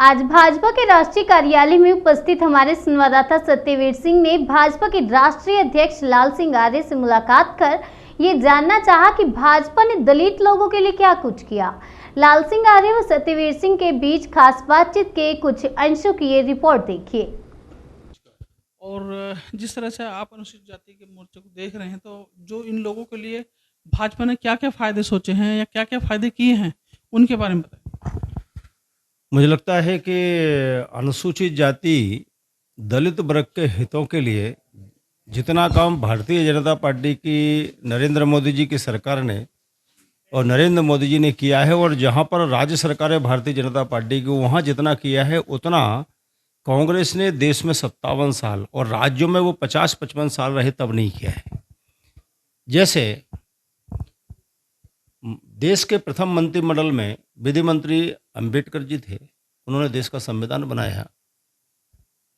आज भाजपा के राष्ट्रीय कार्यालय में उपस्थित हमारे संवाददाता सत्यवीर सिंह ने भाजपा के राष्ट्रीय अध्यक्ष लाल सिंह आर्य से मुलाकात कर ये जानना चाहा कि भाजपा ने दलित लोगों के लिए क्या कुछ किया। लाल सिंह आर्य व सत्यवीर सिंह के बीच खास बातचीत के कुछ अंशों की ये रिपोर्ट देखिए। और जिस तरह से आप अनुसूचित जाति के मोर्चे को देख रहे हैं, तो जो इन लोगों के लिए भाजपा ने क्या क्या फायदे सोचे हैं या क्या क्या फायदे किए हैं, उनके बारे में बताएं। मुझे लगता है कि अनुसूचित जाति दलित वर्ग के हितों के लिए जितना काम भारतीय जनता पार्टी की नरेंद्र मोदी जी की सरकार ने और नरेंद्र मोदी जी ने किया है, और जहां पर राज्य सरकार है भारतीय जनता पार्टी की, वहां जितना किया है उतना कांग्रेस ने देश में 57 साल और राज्यों में वो 50-55 साल रहे तब नहीं किया है। जैसे देश के प्रथम मंत्रिमंडल में विधि मंत्री अंबेडकर जी थे, उन्होंने देश का संविधान बनाया,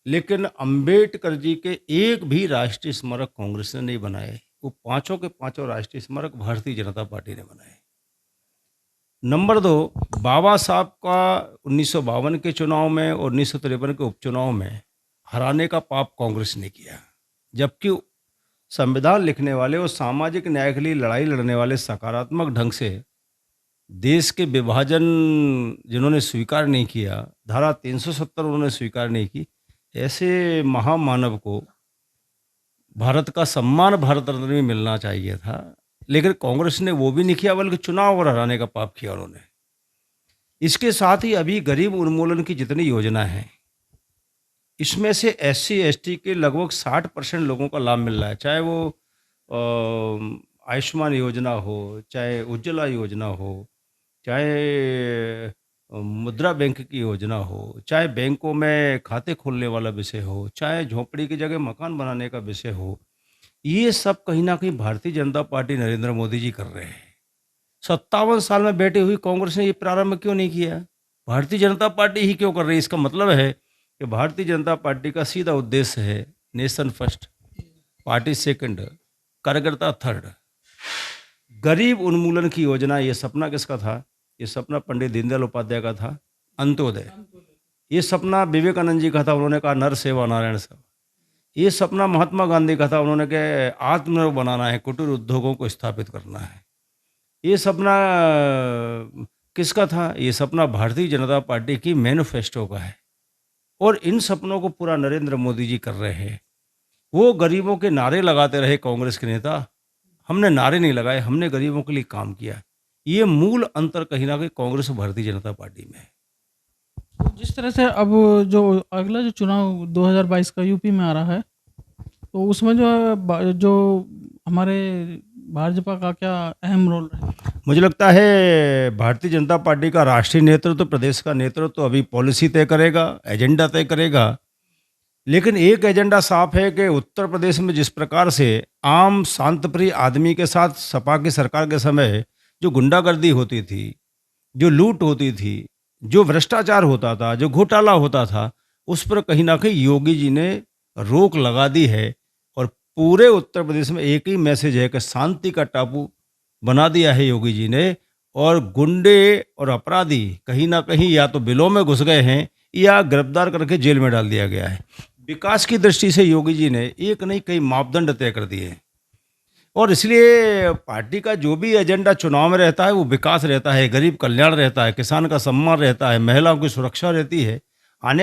लेकिन अंबेडकर जी के एक भी राष्ट्रीय स्मारक कांग्रेस ने नहीं बनाए। वो पांचों के पांचों राष्ट्रीय स्मारक भारतीय जनता पार्टी ने बनाए। नंबर 2, बाबा साहब का 1952 के चुनाव में और 1953 के उपचुनाव में हराने का पाप कांग्रेस ने किया, जबकि संविधान लिखने वाले और सामाजिक न्याय के लिए लड़ाई लड़ने वाले सकारात्मक ढंग से देश के विभाजन जिन्होंने स्वीकार नहीं किया, धारा 370 उन्होंने स्वीकार नहीं की, ऐसे महामानव को भारत का सम्मान भारत रत्न में मिलना चाहिए था, लेकिन कांग्रेस ने वो भी नहीं किया, बल्कि चुनाव और हराने का पाप किया उन्होंने। इसके साथ ही अभी गरीब उन्मूलन की जितनी योजना है, इसमें से SC ST के लगभग 60% लोगों का लाभ मिल रहा है, चाहे वो आयुष्मान योजना हो, चाहे उज्ज्वला योजना हो, चाहे मुद्रा बैंक की योजना हो, चाहे बैंकों में खाते खोलने वाला विषय हो, चाहे झोपड़ी की जगह मकान बनाने का विषय हो। ये सब कहीं ना कहीं भारतीय जनता पार्टी नरेंद्र मोदी जी कर रहे हैं। 57 साल में बैठी हुई कांग्रेस ने ये प्रारंभ क्यों नहीं किया? भारतीय जनता पार्टी ही क्यों कर रही है? इसका मतलब है कि भारतीय जनता पार्टी का सीधा उद्देश्य है नेशन फर्स्ट, पार्टी सेकंड, कार्यकर्ता थर्ड। गरीब उन्मूलन की योजना, ये सपना किसका था? ये सपना पंडित दीनदयाल उपाध्याय का था, अंत्योदय। ये सपना विवेकानंद जी का था, उन्होंने कहा नर सेवा नारायण सेवा। ये सपना महात्मा गांधी का था, उन्होंने कहा आत्मनिर्भर बनाना है, कुटीर उद्योगों को स्थापित करना है। ये सपना किसका था? ये सपना भारतीय जनता पार्टी की मैनिफेस्टो का है, और इन सपनों को पूरा नरेंद्र मोदी जी कर रहे हैं। वो गरीबों के नारे लगाते रहे कांग्रेस के नेता, हमने नारे नहीं लगाए, हमने गरीबों के लिए काम किया। ये मूल अंतर कहीं ना कहीं कांग्रेस और भारतीय जनता पार्टी में है। तो जिस तरह से अब जो अगला जो चुनाव 2022 का यूपी में आ रहा है, तो उसमें जो हमारे भाजपा का क्या अहम रोल है? मुझे लगता है भारतीय जनता पार्टी का राष्ट्रीय नेतृत्व, प्रदेश का नेतृत्व अभी पॉलिसी तय करेगा, एजेंडा तय करेगा। लेकिन एक एजेंडा साफ है कि उत्तर प्रदेश में जिस प्रकार से आम शांतप्रिय आदमी के साथ सपा की सरकार के समय जो गुंडागर्दी होती थी, जो लूट होती थी, जो भ्रष्टाचार होता था, जो घोटाला होता था, उस पर कहीं ना कहीं योगी जी ने रोक लगा दी है। और पूरे उत्तर प्रदेश में एक ही मैसेज है कि शांति का टापू बना दिया है योगी जी ने, और गुंडे और अपराधी कहीं ना कहीं या तो बिलों में घुस गए हैं या गिरफ्तार करके जेल में डाल दिया गया है। विकास की दृष्टि से योगी जी ने एक नहीं कई मापदंड तय कर दिए हैं, और इसलिए पार्टी का जो भी एजेंडा चुनाव में रहता है वो विकास रहता है, गरीब कल्याण रहता है, किसान का सम्मान रहता है, महिलाओं की सुरक्षा रहती है। आने वाले